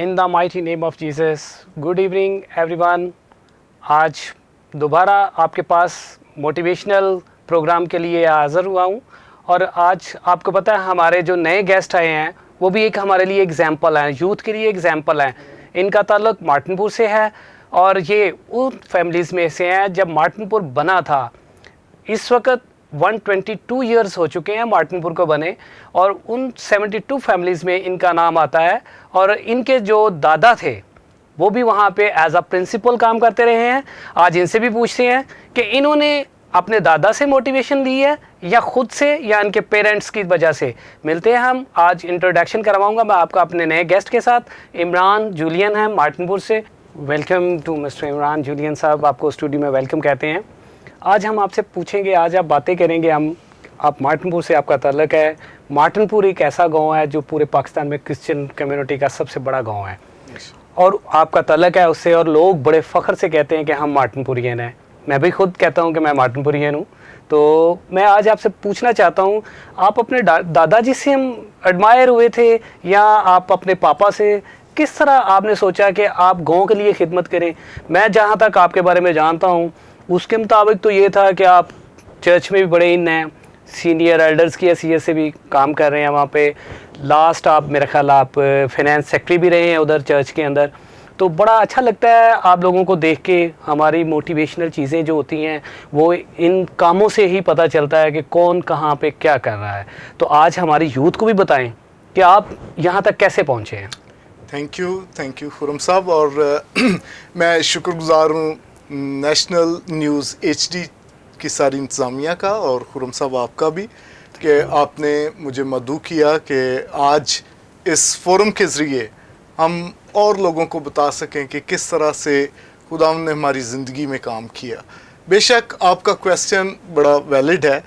In the mighty name of Jesus, good evening everyone। आज दोबारा आपके पास मोटिवेशनल प्रोग्राम के लिए हाज़िर हुआ हूँ और आज आपको पता है हमारे जो नए गेस्ट आए हैं वो भी एक हमारे लिए एग्जाम्पल हैं, यूथ के लिए एग्जाम्पल हैं। इनका ताल्लुक मार्टिनपुर से है और ये उन फैमिलीज़ में से हैं जब मार्टिनपुर बना था। इस वक्त 122 ईयर्स हो चुके हैं मार्टिनपुर को बने और उन 72 फैमिलीज़ में इनका नाम आता है। और इनके जो दादा थे वो भी वहाँ पे एज अ प्रिंसिपल काम करते रहे हैं। आज इनसे भी पूछते हैं कि इन्होंने अपने दादा से मोटिवेशन ली है या ख़ुद से या इनके पेरेंट्स की वजह से। मिलते हैं हम। आज इंट्रोडक्शन करवाऊँगा मैं आपका अपने नए गेस्ट के साथ। इमरान जूलियन है मार्टिनपुर से। Welcome to mister Imran Julian साहब, आपको स्टूडियो में वेलकम कहते हैं। आज हम आपसे पूछेंगे, आज आप बातें करेंगे हम, आप मार्टिनपुर से आपका ताल्लुक़ है। मार्टिनपुर एक ऐसा गांव है जो पूरे पाकिस्तान में क्रिश्चियन कम्युनिटी का सबसे बड़ा गांव है और आपका ताल्लुक़ है उससे और लोग बड़े फ़ख्र से कहते हैं कि हम मार्टिनपुरियन हैं। मैं भी खुद कहता हूं कि मैं मार्टिनपुरियन हूं। तो मैं आज आपसे पूछना चाहता हूं, आप अपने दादाजी से हम एडमायर हुए थे या आप अपने पापा से, किस तरह आपने सोचा कि आप गाँव के लिए खिदमत करें? मैं जहाँ तक आपके बारे में जानता हूँ उसके मुताबिक तो ये था कि आप चर्च में भी बड़े इन हैं, सीनियर एल्डर्स की हैसियत से भी काम कर रहे हैं वहाँ पे। लास्ट आप मेरा ख्याल आप फाइनेंस सेक्रेटरी भी रहे हैं उधर चर्च के अंदर। तो बड़ा अच्छा लगता है आप लोगों को देख के। हमारी मोटिवेशनल चीज़ें जो होती हैं वो इन कामों से ही पता चलता है कि कौन कहाँ पे क्या कर रहा है। तो आज हमारी यूथ को भी बताएं कि आप यहाँ तक कैसे पहुँचे हैं। थैंक यू खुरम साहब। और मैं शुक्रगुजार हूँ नेशनल न्यूज़ HD की सारी इंतज़ामिया का और खुरम साहब आपका भी कि आपने मुझे मदऊ किया कि आज इस फोरम के ज़रिए हम और लोगों को बता सकें कि किस तरह से खुदावंद ने हमारी ज़िंदगी में काम किया। बेशक आपका क्वेश्चन बड़ा वैलिड है।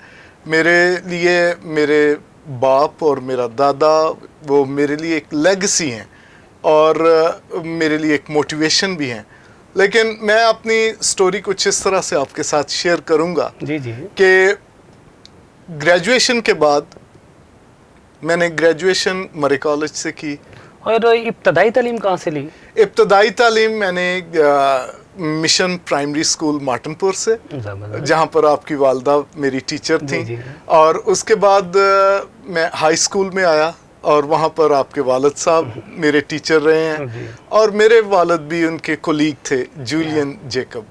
मेरे लिए मेरे बाप और मेरा दादा वो मेरे लिए एक लेगेसी हैं और मेरे लिए एक मोटिवेशन भी हैं। लेकिन मैं अपनी स्टोरी कुछ इस तरह से आपके साथ शेयर करूंगा जी कि ग्रेजुएशन के बाद मैंने ग्रेजुएशन मरे कॉलेज से की। और इब्तदाई तालीम कहाँ से ली? इब्तदाई तालीम मैंने मिशन प्राइमरी स्कूल मार्टिनपुर से, जहाँ पर आपकी वालदा मेरी टीचर थी। और उसके बाद मैं हाई स्कूल में आया और वहाँ पर आपके वालिद साहब मेरे टीचर रहे हैं और मेरे वालिद भी उनके कोलीग थे, जूलियन जेकब।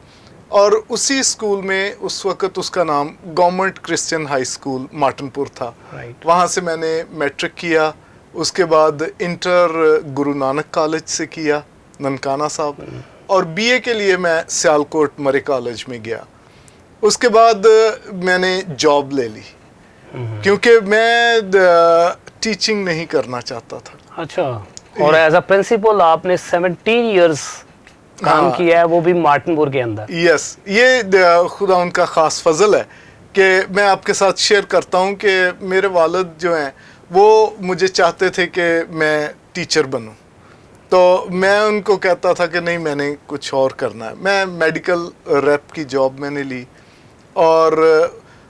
और उसी स्कूल में उस वक़्त उसका नाम गवर्नमेंट क्रिश्चियन हाई स्कूल मार्टिनपुर था। वहाँ से मैंने मैट्रिक किया। उसके बाद इंटर गुरु नानक कॉलेज से किया ननकाना साहब और BA के लिए मैं सियालकोट मरे कॉलेज में गया। उसके बाद मैंने जॉब ले ली क्योंकि मैं टीचिंग नहीं करना चाहता था। अच्छा। और एज अ प्रिंसिपल आपने 17 इयर्स काम किया है, वो भी मार्टिनपुर के अंदर। यस, ये खुदा उनका ख़ास फजल है कि मैं आपके साथ शेयर करता हूँ कि मेरे वालिद जो हैं वो मुझे चाहते थे कि मैं टीचर बनूँ। तो मैं उनको कहता था कि नहीं, मैंने कुछ और करना है। मैं मेडिकल रेप की जॉब मैंने ली और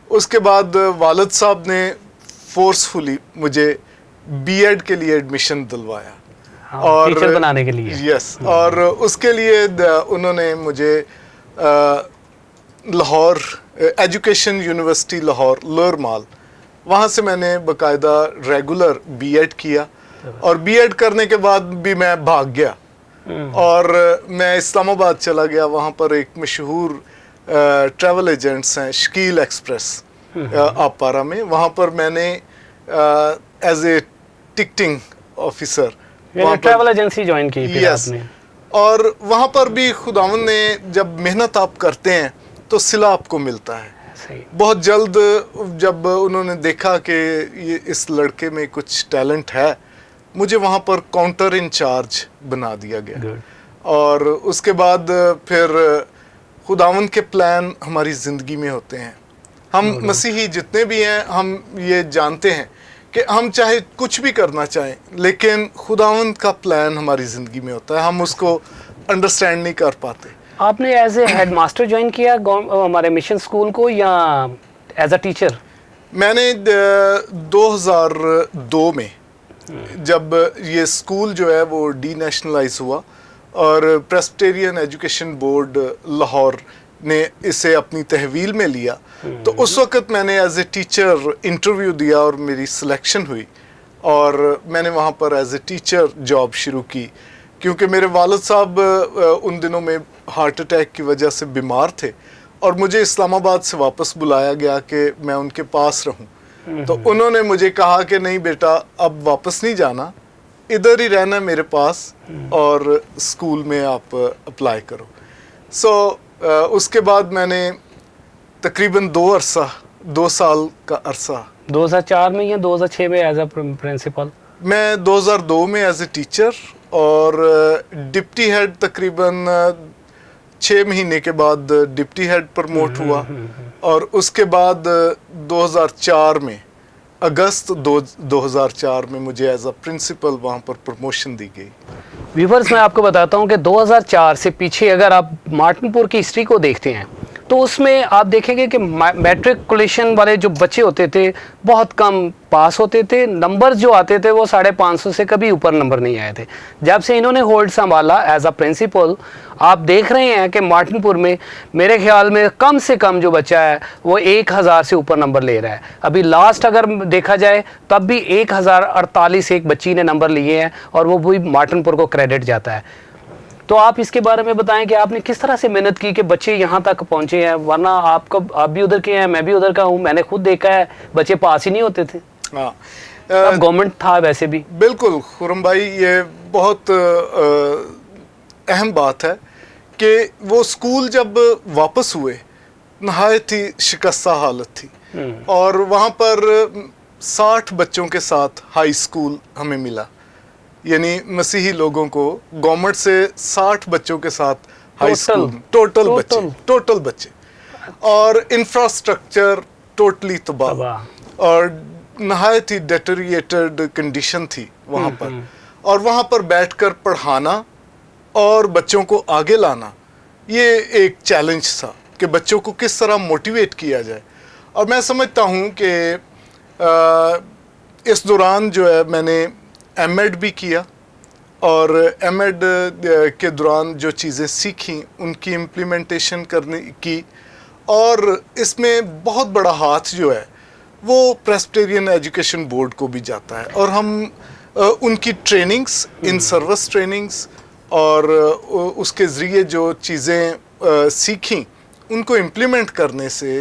उसके बाद वालिद साहब ने फोर्सफुली मुझे B.Ed के लिए एडमिशन दिलवाया। हाँ, और टीचर बनाने के लिए। यस, और उसके लिए उन्होंने मुझे Lahore education university Lahore lower mall, वहाँ से मैंने बाकायदा रेगुलर B.Ed किया। और B.Ed करने के बाद भी मैं भाग गया और मैं इस्लामाबाद चला गया। वहाँ पर एक मशहूर ट्रैवल एजेंट्स हैं, शकील एक्सप्रेस आपारा में। वहाँ पर मैंने as a ticketing officer travel agency join की फिर आपने। और वहाँ पर भी खुदावंद ने, जब मेहनत आप करते हैं तो सिला आपको मिलता है। बहुत जल्द जब उन्होंने देखा कि ये इस लड़के में कुछ टैलेंट है, मुझे वहाँ पर काउंटर इंचार्ज बना दिया गया। और उसके बाद फिर खुदावंद के प्लान हमारी ज़िंदगी में होते हैं। हम मसीही जितने भी हैं, हम ये जानते हैं कि हम चाहे कुछ भी करना चाहें, लेकिन खुदावंद का प्लान हमारी ज़िंदगी में होता है, हम उसको अंडरस्टैंड नहीं कर पाते। आपने as a head master join किया हमारे मिशन स्कूल को या एज अ टीचर? मैंने 2002 में जब ये स्कूल जो है वो डीनेशनलाइज हुआ और प्रेस्बिटेरियन एजुकेशन बोर्ड लाहौर ने इसे अपनी तहवील में लिया, तो उस वक़्त मैंने एज ए टीचर इंटरव्यू दिया और मेरी सिलेक्शन हुई और मैंने वहाँ पर एज ए टीचर जॉब शुरू की, क्योंकि मेरे वालिद साहब उन दिनों में हार्ट अटैक की वजह से बीमार थे और मुझे इस्लामाबाद से वापस बुलाया गया कि मैं उनके पास रहूं। तो उन्होंने मुझे कहा कि नहीं बेटा, अब वापस नहीं जाना, इधर ही रहना मेरे पास और स्कूल में आप अप्लाई करो। उसके बाद मैंने तकरीबन 2 साल का अरसा 2004 में या 2006 में एज अ प्रिंसिपल? मैं 2002 में एज ए टीचर और डिप्टी हेड तकरीबन 6 महीने के बाद डिप्टी हेड प्रमोट हुआ और उसके बाद 2004 में अगस्त 2004 में मुझे एज अ प्रिंसिपल वहाँ पर प्रमोशन दी गई। व्यूवर्स, मैं आपको बताता हूँ कि 2004 से पीछे अगर आप मार्टिनपुर की हिस्ट्री को देखते हैं तो उसमें आप देखेंगे कि मैट्रिकुलेशन वाले जो बच्चे होते थे बहुत कम पास होते थे, नंबर जो आते थे वो 550 से कभी ऊपर नंबर नहीं आए थे। जब से इन्होंने होल्ड संभाला एज अ प्रिंसिपल, आप देख रहे हैं कि मार्टिनपुर में मेरे ख्याल में कम से कम जो बच्चा है वो 1000 से ऊपर नंबर ले रहा है। अभी लास्ट अगर देखा जाए तब भी 1048 एक बच्ची ने नंबर लिए हैं और वो भी मार्टिनपुर को क्रेडिट जाता है। तो आप इसके बारे में बताएं कि आपने किस तरह से मेहनत की कि बच्चे यहाँ तक पहुँचे हैं, वरना आप भी उधर के हैं, मैं भी उधर का हूँ, मैंने खुद देखा है बच्चे पास ही नहीं होते थे। हाँ, अब गवर्नमेंट था वैसे भी। बिल्कुल खुरम भाई, ये बहुत अहम बात है कि वो स्कूल जब वापस हुए नहायत ही शिकस्ता हालत थी और वहाँ पर 60 बच्चों के साथ हाई स्कूल हमें मिला, यानी मसीही लोगों को गवर्नमेंट से 60 बच्चों के साथ हाई स्कूल, टोटल बच्चे और इंफ्रास्ट्रक्चर टोटली तबाह और नहायत ही डेटोरिएटेड कंडीशन थी वहाँ पर। और वहाँ पर बैठकर पढ़ाना और बच्चों को आगे लाना ये एक चैलेंज था कि बच्चों को किस तरह मोटिवेट किया जाए। और मैं समझता हूँ कि इस दौरान जो है मैंने एमएड भी किया और एमएड के दौरान जो चीज़ें सीखी उनकी इम्प्लीमेंटेशन करने की, और इसमें बहुत बड़ा हाथ जो है वो प्रेस्बिटेरियन एजुकेशन बोर्ड को भी जाता है और हम उनकी ट्रेनिंग्स, इन सर्विस ट्रेनिंग्स और उसके ज़रिए जो चीज़ें सीखी उनको इम्प्लीमेंट करने से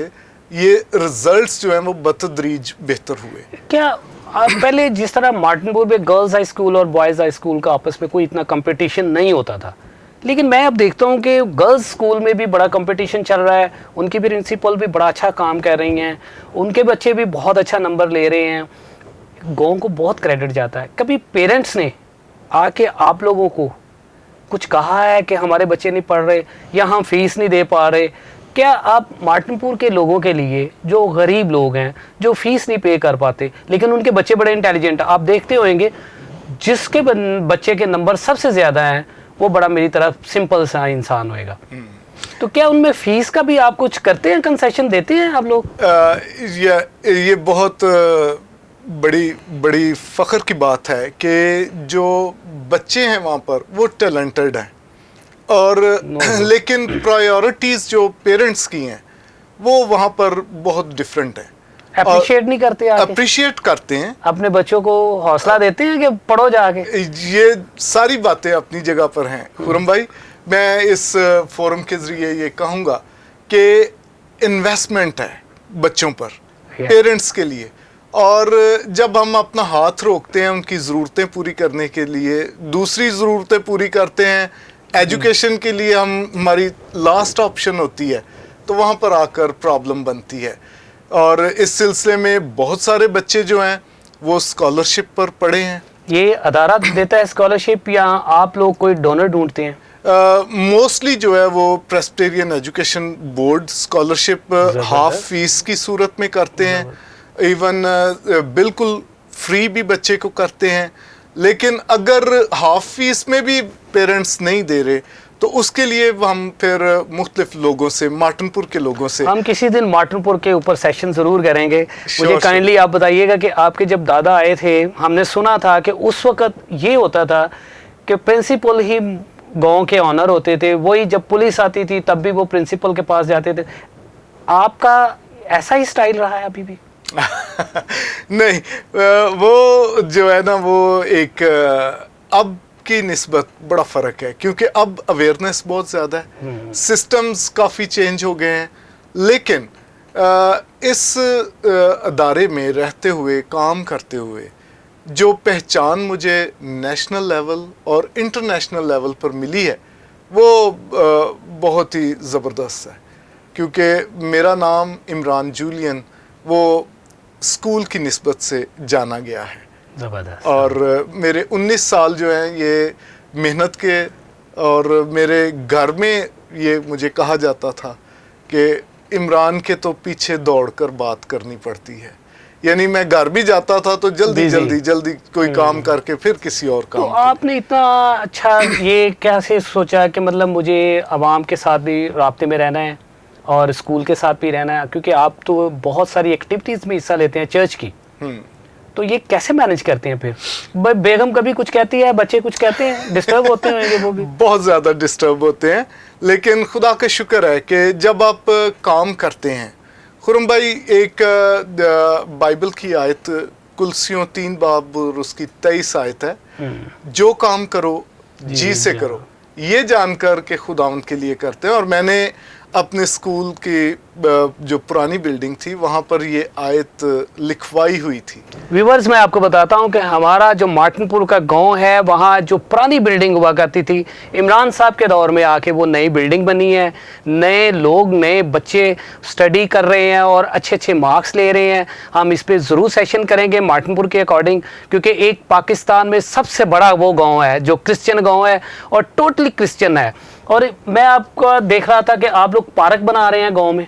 ये रिजल्ट्स जो हैं वो बतदरीज बेहतर हुए। क्या पहले जिस तरह मार्टिनपुर में गर्ल्स हाई स्कूल और बॉयज़ हाई स्कूल का आपस में कोई इतना कंपटीशन नहीं होता था, लेकिन मैं अब देखता हूँ कि गर्ल्स स्कूल में भी बड़ा कंपटीशन चल रहा है, उनकी भी प्रिंसिपल भी बड़ा अच्छा काम कर रही हैं, उनके बच्चे भी बहुत अच्छा नंबर ले रहे हैं, गाँव को बहुत क्रेडिट जाता है। कभी पेरेंट्स ने आके आप लोगों को कुछ कहा है कि हमारे बच्चे नहीं पढ़ रहे या हम फीस नहीं दे पा रहे? क्या आप मार्टिनपुर के लोगों के लिए, जो गरीब लोग हैं, जो फीस नहीं पे कर पाते लेकिन उनके बच्चे बड़े इंटेलिजेंट, आप देखते होंगे जिसके बच्चे के नंबर सबसे ज़्यादा हैं वो बड़ा मेरी तरफ सिंपल सा इंसान होएगा, तो क्या उनमें फीस का भी आप कुछ करते हैं, कंसेशन देते हैं आप लोग? ये बहुत बड़ी फ़ख्र की बात है कि जो बच्चे हैं वहाँ पर वो टैलेंटेड हैं और लेकिन प्रायोरिटीज़ जो पेरेंट्स की हैं वो वहाँ पर बहुत डिफरेंट है। अप्रिशिएट नहीं करते? अप्रिशिएट करते हैं, अपने बच्चों को हौसला देते हैं कि पढ़ो जाके। ये सारी बातें अपनी जगह पर हैं खुरम भाई। मैं इस फोरम के ज़रिए ये कहूँगा कि इन्वेस्टमेंट है बच्चों पर, पेरेंट्स के लिए, और जब हम अपना हाथ रोकते हैं उनकी ज़रूरतें पूरी करने के लिए, दूसरी ज़रूरतें पूरी करते हैं, एजुकेशन के लिए हमारी लास्ट ऑप्शन होती है, तो वहाँ पर आकर प्रॉब्लम बनती है। और इस सिलसिले में बहुत सारे बच्चे जो हैं वो स्कॉलरशिप पर पढ़े हैं। ये अदारा देता है स्कॉलरशिप या आप लोग कोई डोनर ढूंढते हैं? मोस्टली जो है वो Presbyterian education board scholarship half fees की सूरत में करते हैं, इवन बिल्कुल फ्री भी बच्चे को करते हैं। लेकिन अगर हाफ फीस में भी पेरेंट्स नहीं दे रहे तो उसके लिए हम फिर मुख्तलिफ लोगों से, मार्टनपुर के लोगों से, हम किसी दिन मार्टनपुर के ऊपर सेशन जरूर करेंगे। मुझे काइंडली आप बताइएगा कि आपके जब दादा आए थे, हमने सुना था कि उस वक्त ये होता था कि प्रिंसिपल ही गांव के ऑनर होते थे, वही जब पुलिस आती थी तब भी वो प्रिंसिपल के पास जाते थे। आपका ऐसा ही स्टाइल रहा है अभी भी? नहीं, वो जो है ना, वो एक अब की निस्बत बड़ा फ़र्क है, क्योंकि अब अवेयरनेस बहुत ज़्यादा है, सिस्टम्स काफ़ी चेंज हो गए हैं। लेकिन इस अदारे में रहते हुए, काम करते हुए, जो पहचान मुझे नेशनल लेवल और इंटरनेशनल लेवल पर मिली है, वो बहुत ही ज़बरदस्त है। क्योंकि मेरा नाम इमरान जूलियन वो स्कूल की निस्बत से जाना गया है, ज़बरदस्त। और मेरे 19 साल जो हैं ये मेहनत के, और मेरे घर में ये मुझे कहा जाता था कि इमरान के तो पीछे दौड़कर बात करनी पड़ती है। यानी मैं घर भी जाता था तो जल्दी कोई काम करके फिर किसी और काम। तो आपने इतना अच्छा ये कैसे सोचा कि मतलब मुझे आवाम के साथ भी राब्ते में रहना है और स्कूल के साथ भी रहना है, क्योंकि आप तो बहुत सारी एक्टिविटीज़ में हिस्सा लेते हैं चर्च की, तो ये कैसे मैनेज करते हैं फिर? बेगम कभी कुछ कहती है, बच्चे कुछ कहते हैं, डिस्टर्ब होते हैं वो भी? बहुत ज़्यादा डिस्टर्ब होते हैं, लेकिन खुदा का शुक्र है कि जब आप काम करते हैं, खुरम भाई, एक बाइबल की आयत कुलसियों 3 बाब और उसकी 23 आयत है, जो काम करो जी से करो, ये जानकर के खुदावंद के लिए करते हैं। और मैंने अपने स्कूल की जो पुरानी बिल्डिंग थी वहाँ पर ये आयत लिखवाई हुई थी। व्यूअर्स, मैं आपको बताता हूँ कि हमारा जो मार्टनपुर का गांव है, वहाँ जो पुरानी बिल्डिंग हुआ करती थी, इमरान साहब के दौर में आके वो नई बिल्डिंग बनी है, नए लोग, नए बच्चे स्टडी कर रहे हैं और अच्छे अच्छे मार्क्स ले रहे हैं। हम इस पर ज़रूर सेशन करेंगे मार्टनपुर के अकॉर्डिंग, क्योंकि एक पाकिस्तान में सबसे बड़ा वो गाँव है जो क्रिश्चियन गाँव है और टोटली क्रिश्चियन है। और मैं आपको देख रहा था कि आप लोग पार्क बना रहे हैं गांव में।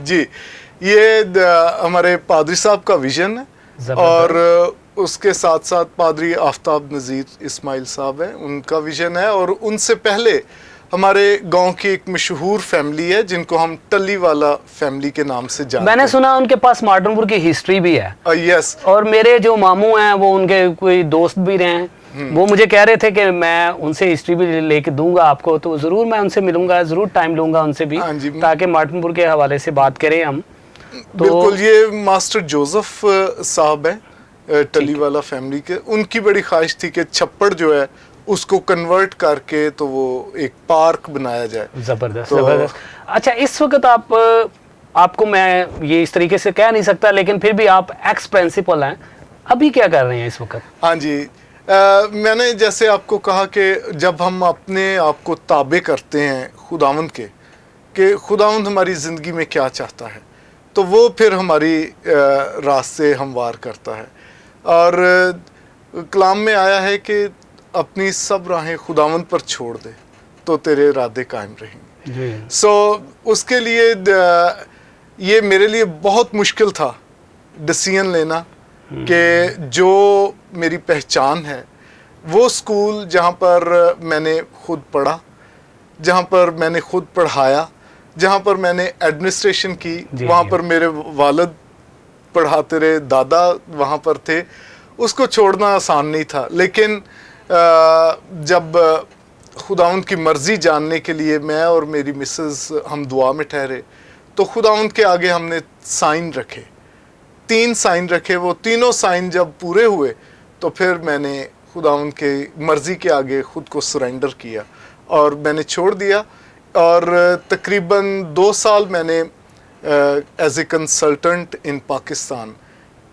जी, ये हमारे पादरी साहब का विजन है, और उसके साथ साथ पादरी आफ्ताब नज़ीर इस्माइल साहब हैं, उनका विजन है। और उनसे पहले हमारे गांव की एक मशहूर फैमिली है जिनको हम टली वाला फैमिली के नाम से जानते हैं। मैंने सुना उनके पास मार्टनपुर की हिस्ट्री भी है। यस। और मेरे जो मामू हैं वो उनके कोई दोस्त भी रहे हैं, वो मुझे कह रहे थे कि मैं उनसे हिस्ट्री भी लेके दूंगा आपको, तो ज़रूर मैं उनसे मिलूंगा, ज़रूर टाइम लूंगा उनसे भी, ताकि मार्टनपुर के हवाले से बात करें हम। तो बिल्कुल, ये मास्टर जोसेफ साहब हैं टली वाला फैमिली के, उनकी बड़ी ख्वाहिश थी कि छप्पड़ जो है उसको कन्वर्ट करके तो वो एक पार्क बनाया जाए। ज़बरदस्त, ज़बरदस्त। अच्छा, इस वक्त आपको मैं ये इस तरीके से कह नहीं सकता, लेकिन फिर भी आप एक्स प्रिंसिपल हैं, अभी क्या कर रहे हैं इस वक्त? हाँ जी, मैंने जैसे आपको कहा कि जब हम अपने आप को ताबे करते हैं खुदावंद के, कि खुदावंद हमारी ज़िंदगी में क्या चाहता है, तो वो फिर हमारी रास्ते हमवार करता है। और कलाम में आया है कि अपनी सब राहें खुदावंद पर छोड़ दे तो तेरे इरादे कायम रहेंगे। सो उसके लिए ये मेरे लिए बहुत मुश्किल था डिसीजन लेना कि जो मेरी पहचान है, वो स्कूल जहाँ पर मैंने खुद पढ़ा, जहाँ पर मैंने खुद पढ़ाया, जहाँ पर मैंने एडमिनिस्ट्रेशन की, वहाँ पर मेरे वालिद पढ़ाते रहे, दादा वहाँ पर थे, उसको छोड़ना आसान नहीं था। लेकिन जब खुदावंद की मर्ज़ी जानने के लिए मैं और मेरी मिसेस हम दुआ में ठहरे, तो खुदावंद के आगे हमने साइन रखे, 3 साइन रखे। वो तीनों साइन जब पूरे हुए तो फिर मैंने खुदावंद के मर्ज़ी के आगे ख़ुद को सरेंडर किया और मैंने छोड़ दिया। और तकरीबन 2 साल मैंने as a consultant in Pakistan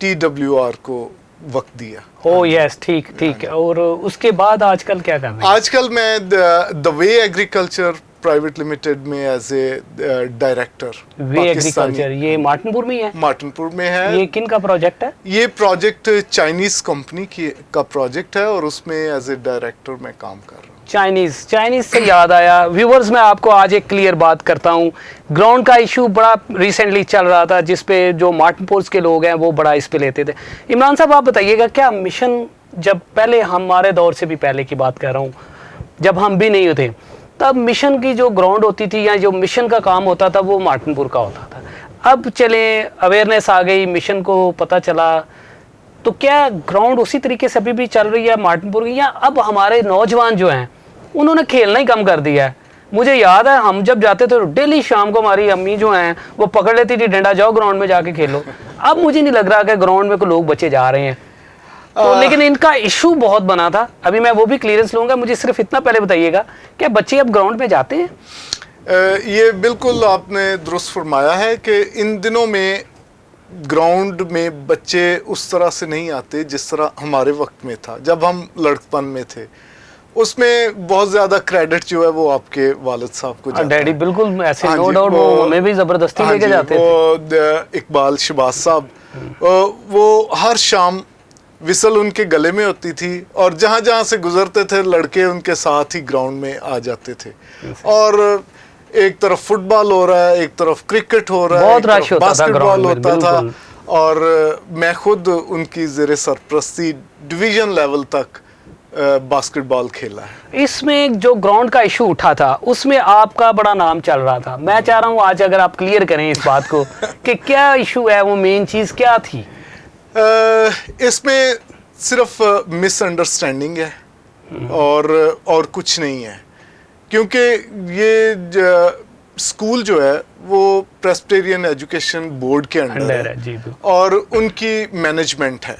TWR को वक्त दिया। ओह यस, ठीक ठीक। और उसके बाद आजकल क्या कर रहे हैं? आजकल मैं the way agriculture private limited में as a director. Way agriculture ये मार्टनपुर में है? मार्टनपुर में है। ये किन का प्रोजेक्ट है? ये प्रोजेक्ट चाइनीज कंपनी का प्रोजेक्ट है और उसमें एज ए डायरेक्टर मैं काम कर रहा हूँ। चाइनीज से याद आया व्यूवर्स, मैं आपको आज एक क्लियर बात करता हूँ। ग्राउंड का इशू बड़ा रिसेंटली चल रहा था, जिस पे जो मार्टनपुर के लोग हैं वो बड़ा इस पे लेते थे। इमरान साहब, आप बताइएगा, क्या मिशन, जब पहले हमारे दौर से भी पहले की बात कर रहा हूँ, जब हम भी नहीं होते, तब मिशन की जो ग्राउंड होती थी या जो मिशन का काम होता था वो मार्टिनपुर का होता था। अब चले अवेयरनेस आ गई, मिशन को पता चला, तो क्या ग्राउंड उसी तरीके से अभी भी चल रही है मार्टिनपुर की, या अब हमारे नौजवान जो हैं उन्होंने खेलना ही कम कर दिया है? मुझे याद है हम जब जाते थे डेली शाम को हमारी अम्मी जो हैं वो पकड़ लेती थी डंडा, जाओ ग्राउंड में जाके खेलो। अब मुझे नहीं लग रहा कि ग्राउंड में कोई लोग बच्चे जा रहे हैं। तो लेकिन इनका इशू बहुत बना था, अभी मैं वो भी क्लियरेंस लूंगा। मुझे सिर्फ इतना पहले बताइएगा क्या बच्चे अब ग्राउंड में जाते हैं? ये बिल्कुल आपने दुरुस्त फरमाया है कि इन दिनों में ग्राउंड में बच्चे उस तरह से नहीं आते जिस तरह हमारे वक्त में था, जब हम लड़कपन में थे। उसमें बहुत ज़्यादा क्रेडिट जो है वो आपके वालिद साहब को जाता डैडी है। बिल्कुल ऐसे, हाँ नो जी, डाउट, वो हमें भी ज़बरदस्ती लेके जाते थे। इकबाल शहबाज साहब, वो हर शाम विसल उनके गले में होती थी और जहाँ जहाँ से गुजरते थे लड़के उनके साथ ही ग्राउंड में आ जाते थे। और एक तरफ फुटबॉल हो रहा है, एक तरफ क्रिकेट हो रहा है, बहुत रश होता था, बास्केटबॉल होता था। बिल्कुल। और मैं खुद उनकी ज़ेरे सरपरस्ती डिवीज़न लेवल तक बास्केटबॉल खेला है। इसमें जो ग्राउंड का इशू उठा था उसमें आपका बड़ा नाम चल रहा था। मैं चाह रहा हूँ आज अगर आप क्लियर करें इस बात को कि क्या इशू है, वो मेन चीज़ क्या थी? इसमें सिर्फ मिसअंडरस्टैंडिंग है और कुछ नहीं है, क्योंकि ये स्कूल जो है वो प्रेस्बिटेरियन एजुकेशन बोर्ड के अंडर है जी, और उनकी मैनेजमेंट है।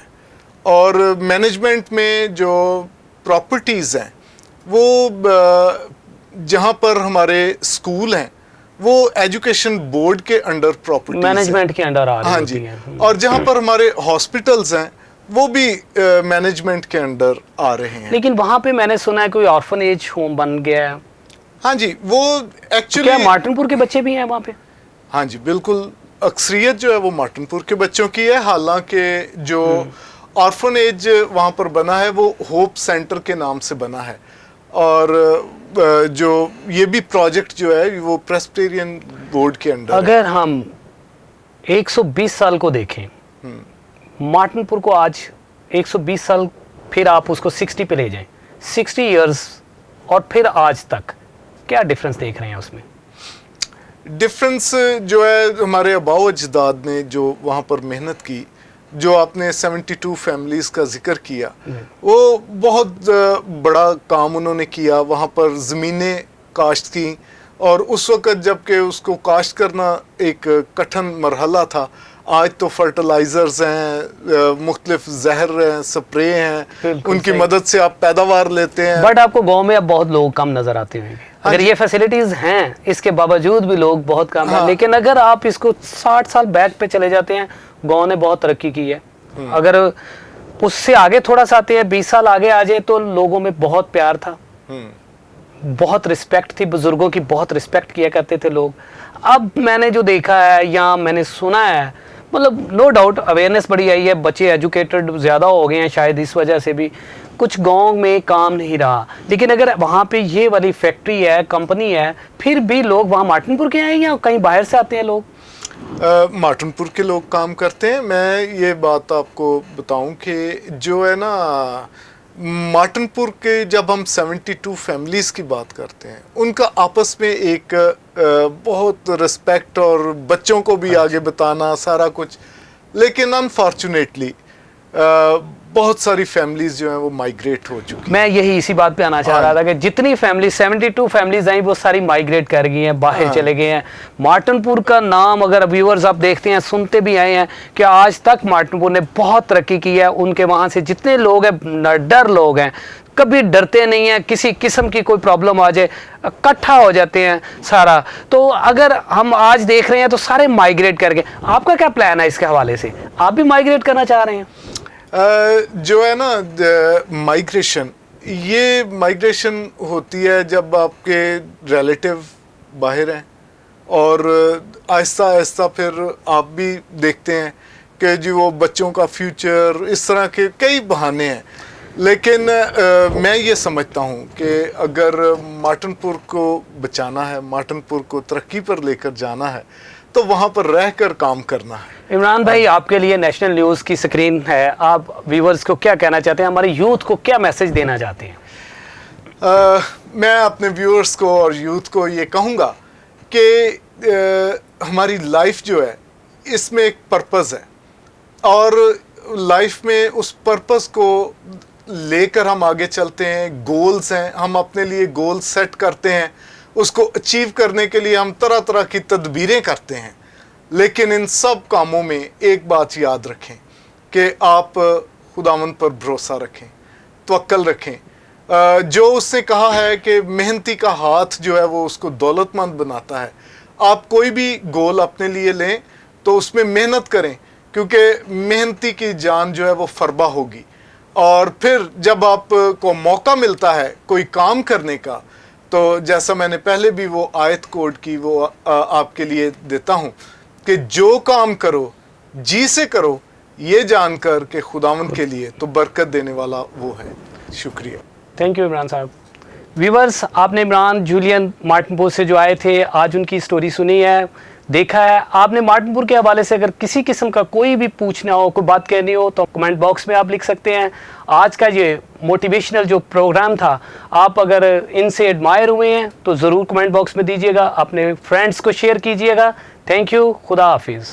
और मैनेजमेंट में जो प्रॉपर्टीज़ हैं वो जहाँ पर हमारे स्कूल हैं वो एजुकेशन बोर्ड के अंडर प्रॉपर्टी मैनेजमेंट के अंडर आ रही हाँ होती जी हैं। और जहाँ पर हमारे हॉस्पिटल्स हैं वो भी मैनेजमेंट के अंडर आ रहे हैं। लेकिन वहाँ पे मैंने सुना है कोई ऑर्फनेज होम बन गया है। हाँ जी, वो एक्चुअली क्या मार्टिनपुर के बच्चे भी हैं वहाँ पे? हाँ जी बिल्कुल, अक्सरियत जो है वो मार्टिनपुर के बच्चों की है। हालांकि जो ऑर्फनेज वहाँ पर बना है वो होप सेंटर के नाम से बना है। और जो ये भी प्रोजेक्ट जो है वो प्रेस्बिटेरियन बोर्ड के अंडर अगर हम 120 साल को देखें, मार्टिनपुर को आज 120 साल, फिर आप उसको 60 पे ले जाएं, 60 इयर्स और फिर आज तक, क्या डिफरेंस देख रहे हैं उसमें? डिफरेंस जो है हमारे आबाओ अजदाद ने जो वहाँ पर मेहनत की, जो आपने 72 फैमिलीज का जिक्र किया, वो बहुत बड़ा काम उन्होंने किया। वहाँ पर ज़मीनें काश्त की और उस वक़्त जबकि उसको काश्त करना एक कठिन मरहला था, आज तो फर्टिलाइज़र्स हैं, मुख्तलिफ जहर हैं, स्प्रे हैं, उनकी मदद से आप पैदावार लेते हैं। बट आपको गांव में अब बहुत लोग कम नज़र आते होंगे। अगर ये फैसिलिटीज़ हैं, इसके बावजूद भी लोग बहुत कम हैं। लेकिन अगर आप इसको 60 साल बैक पे चले जाते हैं, गांव ने बहुत तरक्की की है। अगर उससे आगे थोड़ा सा आते हैं, 20 साल आगे आ जाए, तो लोगों में बहुत प्यार था, बहुत रिस्पेक्ट थी, बुजुर्गों की बहुत रिस्पेक्ट किया करते थे लोग। अब मैंने जो देखा है या मैंने सुना है, मतलब नो डाउट अवेयरनेस बड़ी आई है, बच्चे एजुकेटेड ज़्यादा हो गए हैं, शायद इस वजह से भी कुछ गांव में काम नहीं रहा। लेकिन अगर वहाँ पे ये वाली फैक्ट्री है, कंपनी है, फिर भी लोग वहाँ मार्टिनपुर के हैं या कहीं बाहर से आते हैं लोग? मार्टिनपुर के लोग काम करते हैं। मैं ये बात आपको बताऊं कि जो है ना, मार्टिनपुर के जब हम 72 फैमिलीज़ की बात करते हैं, उनका आपस में एक बहुत रिस्पेक्ट और बच्चों को भी आगे बताना सारा कुछ। लेकिन अनफॉर्चुनेटली बहुत सारी फैमिलीज जो हैं वो माइग्रेट हो चुकी। मैं यही इसी बात पे आना चाह रहा था कि जितनी फैमिली 72 फैमिलीज आई वो सारी माइग्रेट कर गई हैं, बाहर चले गए हैं। मार्टिनपुर का नाम अगर व्यूअर्स आप देखते हैं, सुनते भी आए हैं कि आज तक मार्टिनपुर ने बहुत तरक्की की है। उनके वहाँ से जितने लोग हैं, डर लोग हैं, कभी डरते नहीं हैं, किसी किस्म की कोई प्रॉब्लम आ जाए इकट्ठा हो जाते हैं सारा। तो अगर हम आज देख रहे हैं तो सारे माइग्रेट करके, आपका क्या प्लान है इसके हवाले से? आप भी माइग्रेट करना चाह रहे हैं? जो है ना माइग्रेशन, ये माइग्रेशन होती है जब आपके रिलेटिव बाहर हैं और आहिस्ता आहिस्ता फिर आप भी देखते हैं कि जी वो बच्चों का फ्यूचर, इस तरह के कई बहाने हैं। लेकिन मैं ये समझता हूँ कि अगर मार्टिनपुर को बचाना है, मार्टिनपुर को तरक्की पर लेकर जाना है, तो वहाँ पर रहकर काम करना है। इमरान भाई, आपके लिए नेशनल न्यूज़ की स्क्रीन है, आप व्यूवर्स को क्या कहना चाहते हैं, हमारे यूथ को क्या मैसेज देना चाहते हैं? मैं अपने व्यूअर्स को और यूथ को ये कहूँगा कि हमारी लाइफ जो है इसमें एक पर्पज़ है, और लाइफ में उस पर्पज़ को लेकर हम आगे चलते हैं। गोल्स हैं, हम अपने लिए गोल सेट करते हैं, उसको अचीव करने के लिए हम तरह तरह की तदबीरें करते हैं। लेकिन इन सब कामों में एक बात याद रखें कि आप खुदावंद पर भरोसा रखें, तवक्कल रखें। जो उसने कहा है कि मेहनती का हाथ जो है वो उसको दौलतमंद बनाता है। आप कोई भी गोल अपने लिए लें तो उसमें मेहनत करें, क्योंकि मेहनती की जान जो है वो फरबा होगी। और फिर जब आपको मौका मिलता है कोई काम करने का, तो जैसा मैंने पहले भी वो आयत कोड की वो आपके लिए देता हूँ कि जो काम करो जी से करो, ये जानकर कि खुदावंद के लिए तो बरकत देने वाला वो है। शुक्रिया। थैंक यू इमरान साहब। व्यूवर्स, आपने इमरान जूलियन मार्टिनपुर से जो आए थे, आज उनकी स्टोरी सुनी है, देखा है। आपने मार्टिनपुर के हवाले से अगर किसी किस्म का कोई भी पूछना हो, कोई बात कहनी हो, तो कमेंट बॉक्स में आप लिख सकते हैं। आज का ये मोटिवेशनल जो प्रोग्राम था, आप अगर इनसे एडमायर हुए हैं तो ज़रूर कमेंट बॉक्स में दीजिएगा, अपने फ्रेंड्स को शेयर कीजिएगा। Thank you. खुदा हाफिज़।